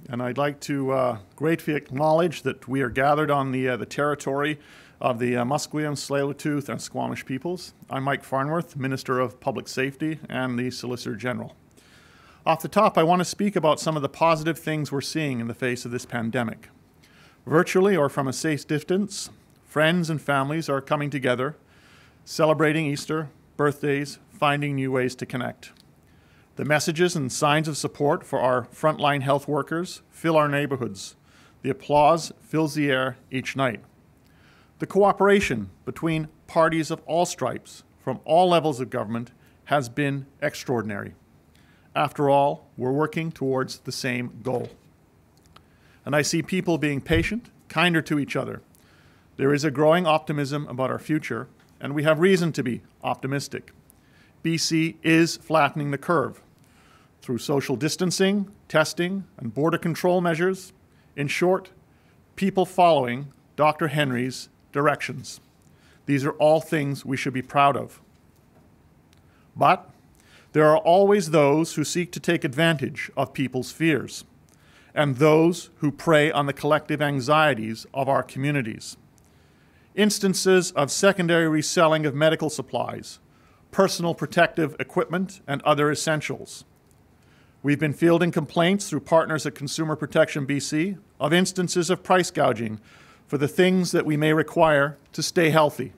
and I'd like to gratefully acknowledge that we are gathered on the territory of the Musqueam, Tsleil-Waututh, and Squamish peoples. I'm Mike Farnworth, Minister of Public Safety and the Solicitor General. Off the top, I want to speak about some of the positive things we're seeing in the face of this pandemic. Virtually or from a safe distance, friends and families are coming together, celebrating Easter, birthdays, finding new ways to connect. The messages and signs of support for our frontline health workers fill our neighborhoods. The applause fills the air each night. The cooperation between parties of all stripes from all levels of government has been extraordinary. After all, we're working towards the same goal. And I see people being patient, kinder to each other. There is a growing optimism about our future, and we have reason to be optimistic. BC is flattening the curve through social distancing, testing, and border control measures. In short, people following Dr. Henry's directions. These are all things we should be proud of. But there are always those who seek to take advantage of people's fears, and those who prey on the collective anxieties of our communities. Instances of secondary reselling of medical supplies, personal protective equipment, and other essentials. We've been fielding complaints through partners at Consumer Protection BC of instances of price gouging for the things that we may require to stay healthy.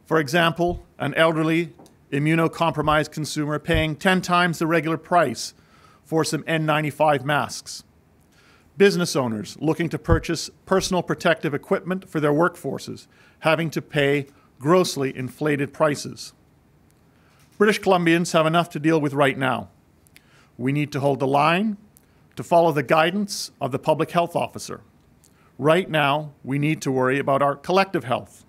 For example, an elderly, immunocompromised consumer paying 10 times the regular price for some N95 masks. Business owners looking to purchase personal protective equipment for their workforces, having to pay grossly inflated prices. British Columbians have enough to deal with right now. We need to hold the line, to follow the guidance of the public health officer. Right now, we need to worry about our collective health.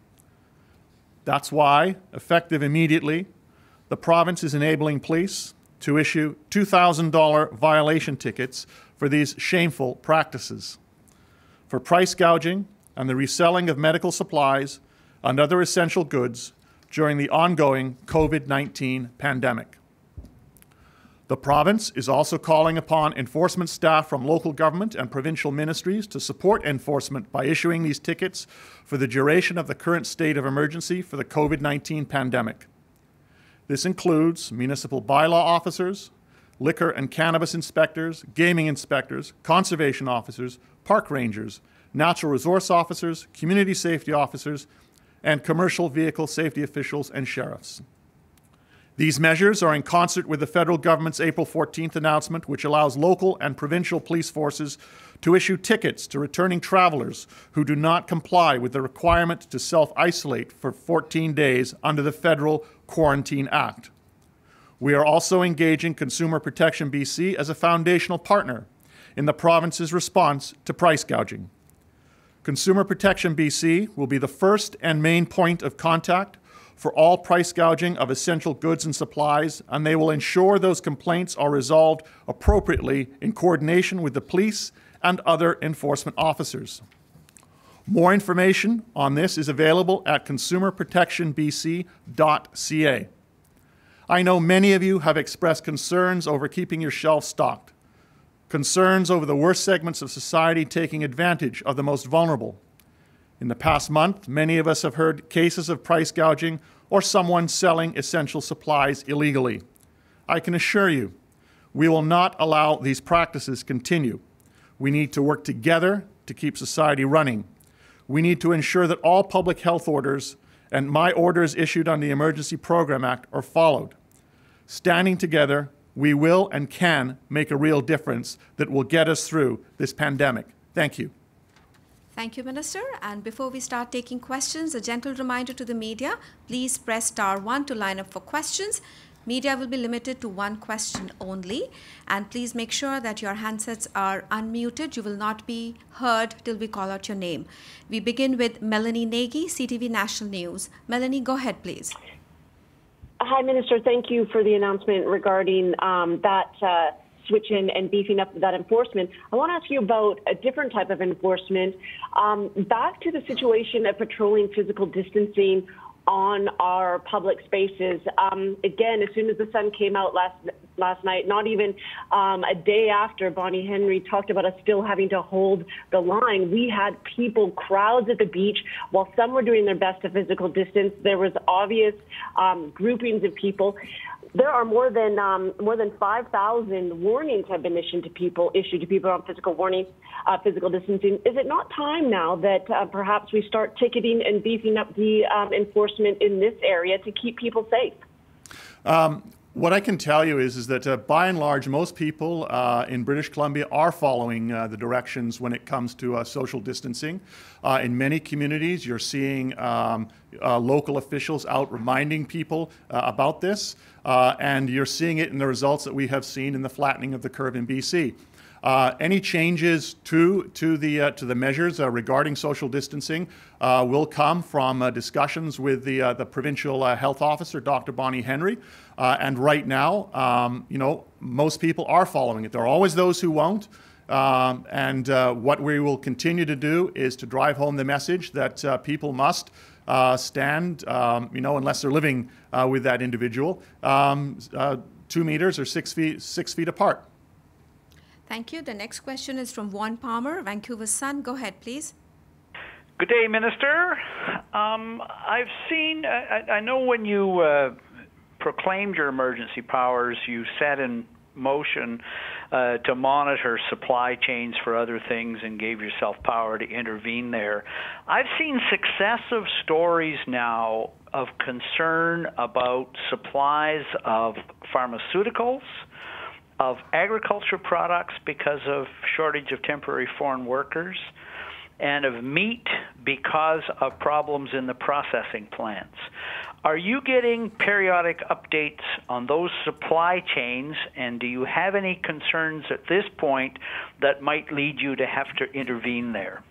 That's why, effective immediately, the province is enabling police to issue $2,000 violation tickets for these shameful practices, for price gouging and the reselling of medical supplies and other essential goods during the ongoing COVID-19 pandemic. The province is also calling upon enforcement staff from local government and provincial ministries to support enforcement by issuing these tickets for the duration of the current state of emergency for the COVID-19 pandemic. This includes municipal bylaw officers, liquor and cannabis inspectors, gaming inspectors, conservation officers, park rangers, natural resource officers, community safety officers, and commercial vehicle safety officials and sheriffs. These measures are in concert with the federal government's April 14th announcement, which allows local and provincial police forces to issue tickets to returning travelers who do not comply with the requirement to self-isolate for 14 days under the Federal Quarantine Act. We are also engaging Consumer Protection BC as a foundational partner in the province's response to price gouging. Consumer Protection BC will be the first and main point of contact for all price gouging of essential goods and supplies, and they will ensure those complaints are resolved appropriately in coordination with the police and other enforcement officers. More information on this is available at consumerprotectionbc.ca. I know many of you have expressed concerns over keeping your shelves stocked, concerns over the worst segments of society taking advantage of the most vulnerable. In the past month, many of us have heard cases of price gouging or someone selling essential supplies illegally. I can assure you, we will not allow these practices continue. We need to work together to keep society running. We need to ensure that all public health orders and my orders issued under the Emergency Program Act are followed. Standing together, we will and can make a real difference that will get us through this pandemic. Thank you. Thank you, Minister. And before we start taking questions, a gentle reminder to the media, please press *1 to line up for questions. Media will be limited to one question only. And please make sure that your handsets are unmuted. You will not be heard till we call out your name. We begin with Melanie Nagy, CTV National News. Melanie, go ahead, please. Hi, Minister. Thank you for the announcement regarding that switch in and beefing up that enforcement. I want to ask you about a different type of enforcement. Back to the situation of patrolling physical distancing on our public spaces. Again, as soon as the sun came out last night, not even a day after Bonnie Henry talked about us still having to hold the line. We had people, crowds at the beach. While some were doing their best to physical distance, there was obvious groupings of people. There are more than 5,000 warnings have been issued to people on physical distancing. Is it not time now that perhaps we start ticketing and beefing up the enforcement in this area to keep people safe? What I can tell you is that by and large, most people in British Columbia are following the directions when it comes to social distancing. In many communities, you're seeing local officials out reminding people about this, and you're seeing it in the results that we have seen in the flattening of the curve in BC. Any changes to the measures regarding social distancing will come from discussions with the provincial health officer, Dr. Bonnie Henry. And right now, most people are following it. There are always those who won't. And what we will continue to do is to drive home the message that people must stand, unless they're living with that individual, 2 meters or 6 feet apart. Thank you. The next question is from Vaughn Palmer, Vancouver Sun. Go ahead, please. Good day, Minister. I've seen, I know when you proclaimed your emergency powers, you set in motion to monitor supply chains for other things and gave yourself power to intervene there. I've seen successive stories now of concern about supplies of pharmaceuticals, of agriculture products because of shortage of temporary foreign workers, and of meat because of problems in the processing plants. Are you getting periodic updates on those supply chains, and do you have any concerns at this point that might lead you to have to intervene there?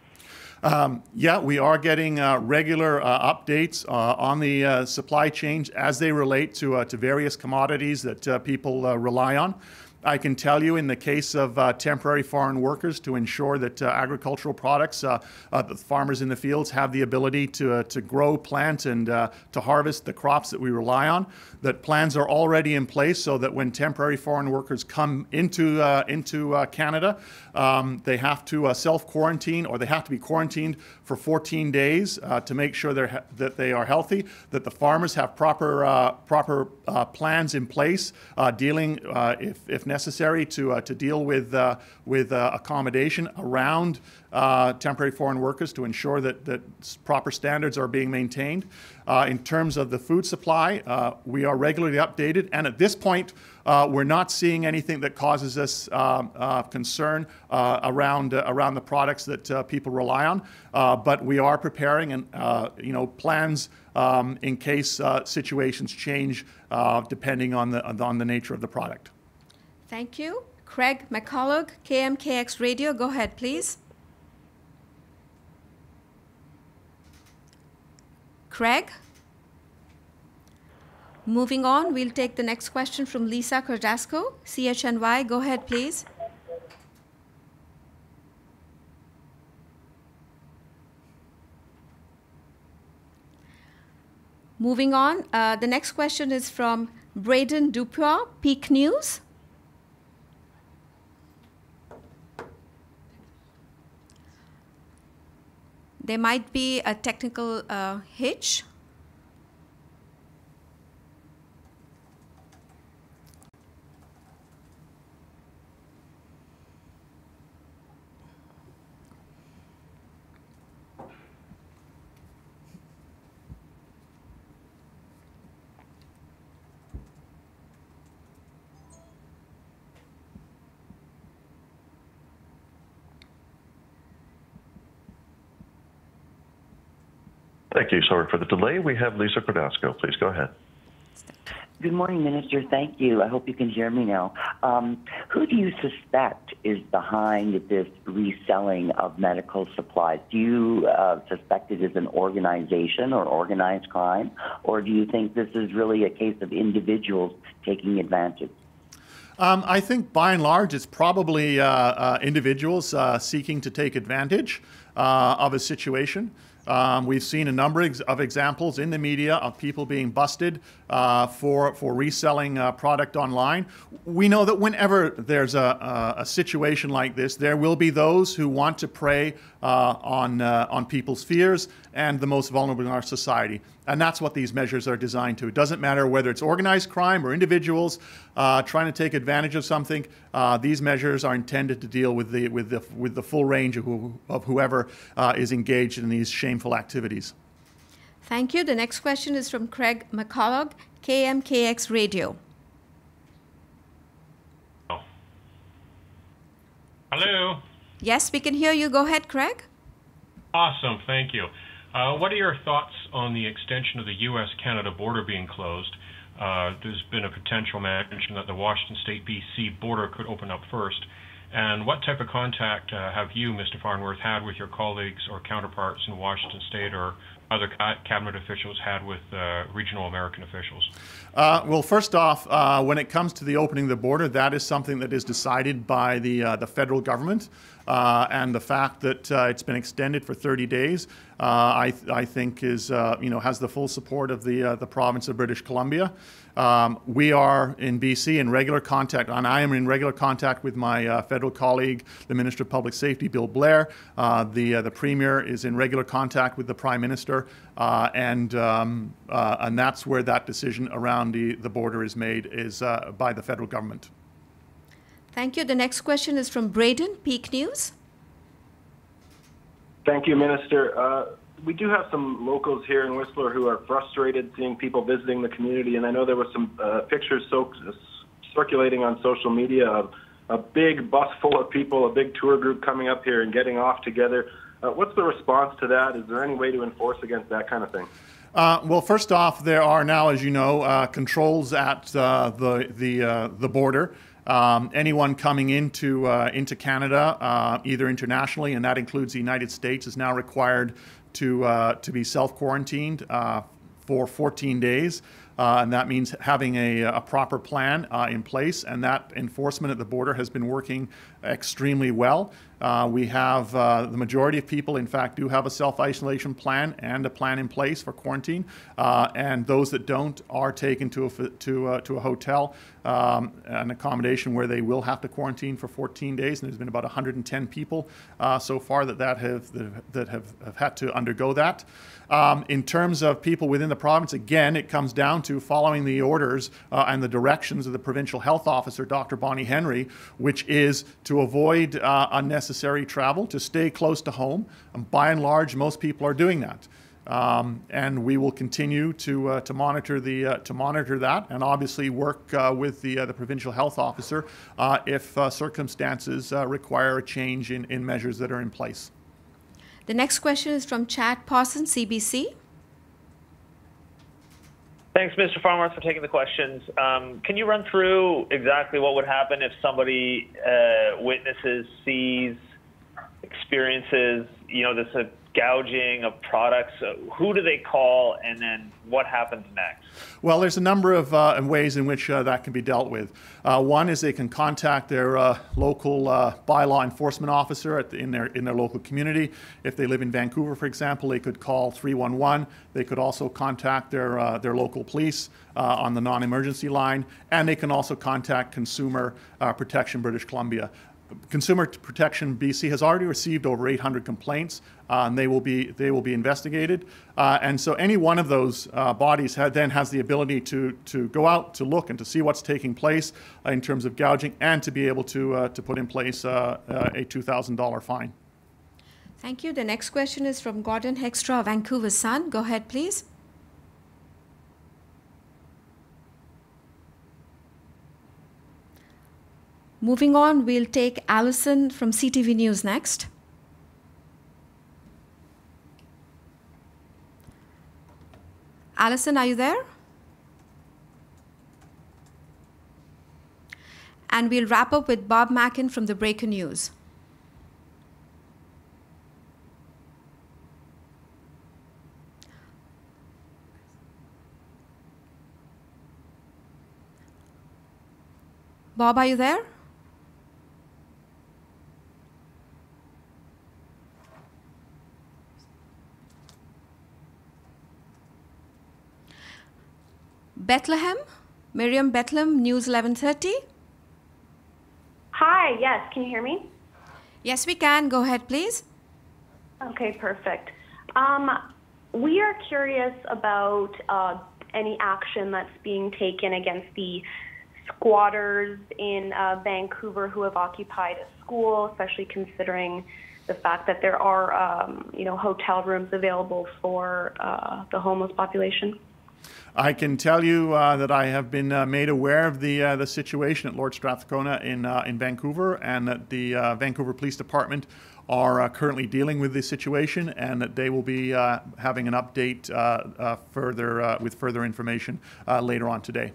Yeah, we are getting regular updates on the supply chains as they relate to various commodities that people rely on. I can tell you in the case of temporary foreign workers, to ensure that agricultural products, the farmers in the fields have the ability to grow, plant, and to harvest the crops that we rely on, that plans are already in place so that when temporary foreign workers come into Canada, they have to self-quarantine, or they have to be quarantined for 14 days to make sure that they are healthy, that the farmers have proper plans in place dealing, if necessary, to deal with accommodation around temporary foreign workers to ensure that proper standards are being maintained. In terms of the food supply, we are regularly updated, and at this point, we're not seeing anything that causes us concern around the products that people rely on. But we are preparing and plans in case situations change depending on the nature of the product. Thank you. Craig McCullough, KMKX Radio. Go ahead, please. Craig? Moving on, we'll take the next question from Lisa Cordasco, CHNY. Go ahead, please. Moving on, the next question is from Braden Dupois, Peak News. There might be a technical hitch. Thank you. Sorry for the delay. We have Lisa Cordasco. Please go ahead. Good morning, Minister. Thank you. I hope you can hear me now. Who do you suspect is behind this reselling of medical supplies? Do you suspect it is an organization or organized crime, or do you think this is really a case of individuals taking advantage? I think by and large it's probably individuals seeking to take advantage of a situation. We've seen a number of examples in the media of people being busted for reselling product online. We know that whenever there's a situation like this, there will be those who want to prey on people's fears and the most vulnerable in our society. And that's what these measures are designed to. It doesn't matter whether it's organized crime or individuals trying to take advantage of something. These measures are intended to deal with the full range of whoever is engaged in these shameful activities. Thank you. The next question is from Craig McCullough, KMKX Radio. Hello. Yes, we can hear you. Go ahead, Craig. Awesome. Thank you. What are your thoughts on the extension of the U.S.-Canada border being closed? There's been a potential mention that the Washington State-BC border could open up first. And what type of contact have you, Mr. Farnworth, had with your colleagues or counterparts in Washington State or other cabinet officials had with regional American officials? Well, first off, when it comes to the opening of the border, that is something that is decided by the federal government. And the fact that it's been extended for 30 days, I think is, has the full support of the province of British Columbia. We are in BC in regular contact, and I am in regular contact with my federal colleague, the Minister of Public Safety, Bill Blair. The Premier is in regular contact with the Prime Minister, and that's where that decision around the border is made, is by the federal government. Thank you. The next question is from Braden, Peak News. Thank you, Minister. We do have some locals here in Whistler who are frustrated seeing people visiting the community, and I know there were some pictures circulating on social media of a big bus full of people, a big tour group coming up here and getting off together. What's the response to that? Is there any way to enforce against that kind of thing? Well, first off, there are now, as you know, controls at the border. Anyone coming into Canada, either internationally, and that includes the United States, is now required to be self-quarantined for 14 days. And that means having a proper plan in place, and that enforcement at the border has been working extremely well. We have the majority of people, in fact, do have a self-isolation plan and a plan in place for quarantine, and those that don't are taken to a hotel, an accommodation where they will have to quarantine for 14 days. And there's been about 110 people so far that have had to undergo that. In terms of people within the province, again, it comes down to following the orders and the directions of the provincial health officer, Dr. Bonnie Henry, which is to avoid unnecessary travel, to stay close to home. And by and large, most people are doing that. And we will continue to monitor that, and obviously work with the provincial health officer if circumstances require a change in measures that are in place. The next question is from Chad Pawson, CBC. Thanks, Mr. Farnworth, for taking the questions. Can you run through exactly what would happen if somebody witnesses, sees, experiences, this gouging of products? Who do they call, and then what happens next? Well, there's a number of ways in which that can be dealt with. One is they can contact their local bylaw enforcement officer in their local community. If they live in Vancouver, for example, they could call 311. They could also contact their local police on the non-emergency line, and they can also contact Consumer Protection British Columbia. Consumer Protection BC has already received over 800 complaints, and they will be investigated. And so any one of those bodies then has the ability to go out to look and to see what's taking place in terms of gouging, and to be able to put in place a $2,000 fine. Thank you. The next question is from Gordon Hextra, Vancouver Sun. Go ahead, please. Moving on, we'll take Alison from CTV News next. Alison, are you there? And we'll wrap up with Bob Mackin from the Breaker News. Bob, are you there? Bethlehem. Miriam Bethlehem, News 1130. Hi, yes, can you hear me? Yes, we can. Go ahead, please. Okay, perfect. We are curious about any action that's being taken against the squatters in Vancouver who have occupied a school, especially considering the fact that there are, hotel rooms available for the homeless population. I can tell you that I have been made aware of the situation at Lord Strathcona in Vancouver, and that the Vancouver Police Department are currently dealing with this situation, and that they will be having an update with further information later on today.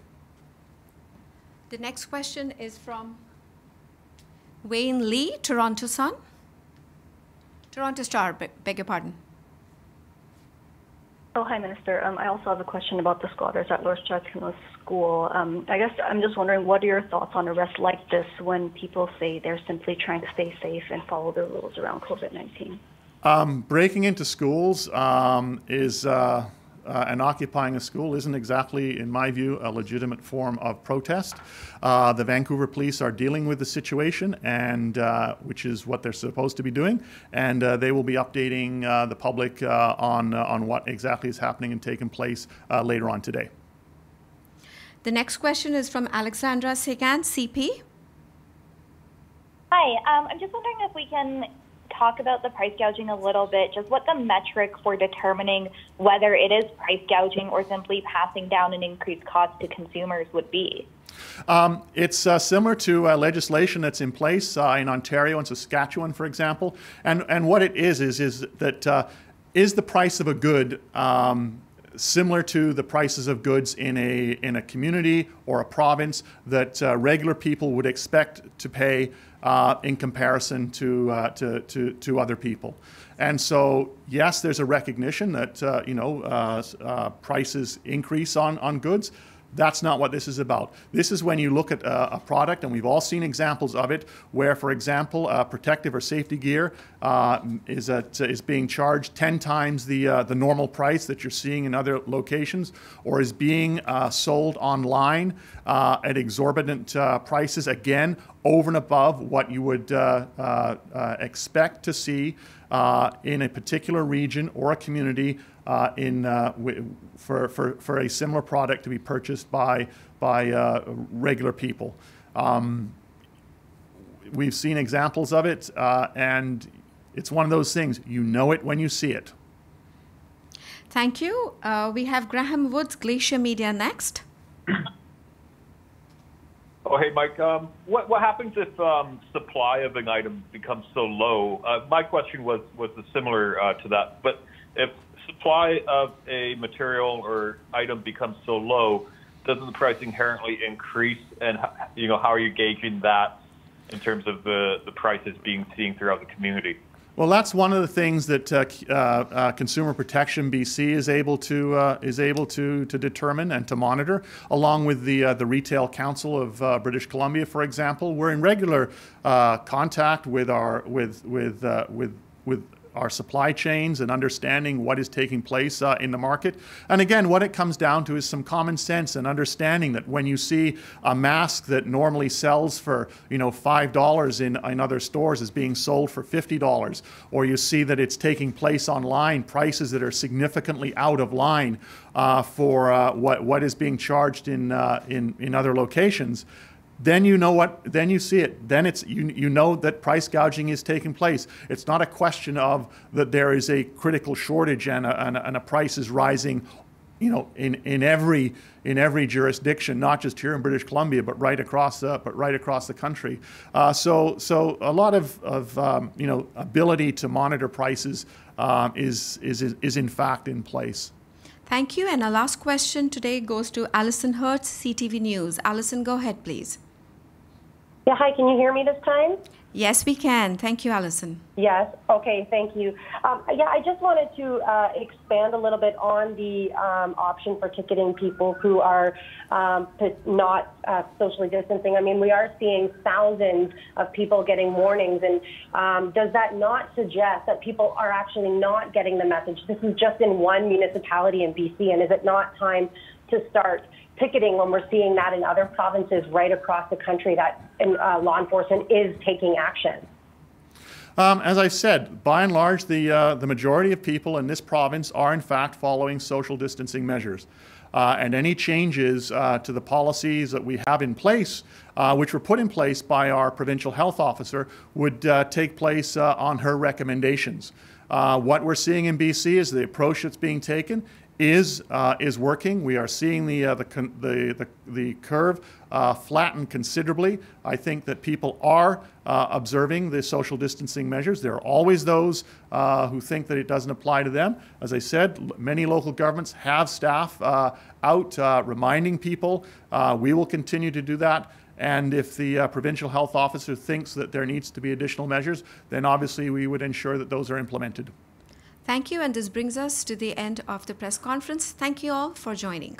The next question is from Wayne Lee, Toronto Sun. Toronto Star, beg your pardon. Oh, hi, Minister. I also have a question about the squatters at Lord Strathcona School. I guess I'm just wondering, what are your thoughts on arrests like this when people say they're simply trying to stay safe and follow the rules around COVID-19? Breaking into schools and occupying a school isn't exactly, in my view, a legitimate form of protest. The Vancouver police are dealing with the situation, and which is what they're supposed to be doing, and they will be updating the public on what exactly is happening and taking place later on today. The next question is from Alexandra Sagan, CP. Hi, I'm just wondering if we can talk about the price gouging a little bit, just what the metric for determining whether it is price gouging or simply passing down an increased cost to consumers would be. It's similar to legislation that's in place in Ontario and Saskatchewan, for example. And what it is that is the price of a good similar to the prices of goods in a community or a province that regular people would expect to pay in comparison to other people. And so, yes, there's a recognition that prices increase on goods. That's not what this is about. This is when you look at a product, and we've all seen examples of it, where, for example, protective or safety gear is being charged 10 times the normal price that you're seeing in other locations, or is being sold online at exorbitant prices, again, over and above what you would expect to see in a particular region or a community for a similar product to be purchased by regular people. We've seen examples of it, and it's one of those things, you know it when you see it. Thank you. We have Graham Woods, Glacier Media, next. Oh, hey, Mike. What happens if supply of an item becomes so low? My question was similar to that. But if supply of a material or item becomes so low, doesn't the price inherently increase? And how are you gauging that in terms of the prices being seen throughout the community? Well, that's one of the things that Consumer Protection BC is able to determine and to monitor, along with the Retail Council of British Columbia, for example. We're in regular contact with our supply chains and understanding what is taking place in the market. And again, what it comes down to is some common sense and understanding that when you see a mask that normally sells for $5 in other stores is being sold for $50, or you see that it's taking place online, prices that are significantly out of line for what is being charged in other locations, then you know then you see it. Then it's you know that price gouging is taking place. It's not a question of that there is a critical shortage and a price is rising, in every jurisdiction, not just here in British Columbia, but right across the country. So a lot of ability to monitor prices is in fact in place. Thank you. And our last question today goes to Alison Hertz, CTV News. Alison, go ahead, please. Yeah, hi, can you hear me this time? Yes, we can. Thank you, Alison. Yes, okay, thank you. I just wanted to expand a little bit on the option for ticketing people who are not socially distancing. I mean, we are seeing thousands of people getting warnings, and does that not suggest that people are actually not getting the message? This is just in one municipality in BC, and is it not time to start ticketing when we're seeing that in other provinces right across the country that law enforcement is taking action? As I said, by and large, the majority of people in this province are in fact following social distancing measures. And any changes to the policies that we have in place, which were put in place by our provincial health officer, would take place on her recommendations. What we're seeing in BC is the approach that's being taken is working. We are seeing the curve flatten considerably. I think that people are observing the social distancing measures. There are always those who think that it doesn't apply to them. As I said, many local governments have staff out reminding people. We will continue to do that. And if the provincial health officer thinks that there needs to be additional measures, then obviously we would ensure that those are implemented. Thank you, and this brings us to the end of the press conference. Thank you all for joining.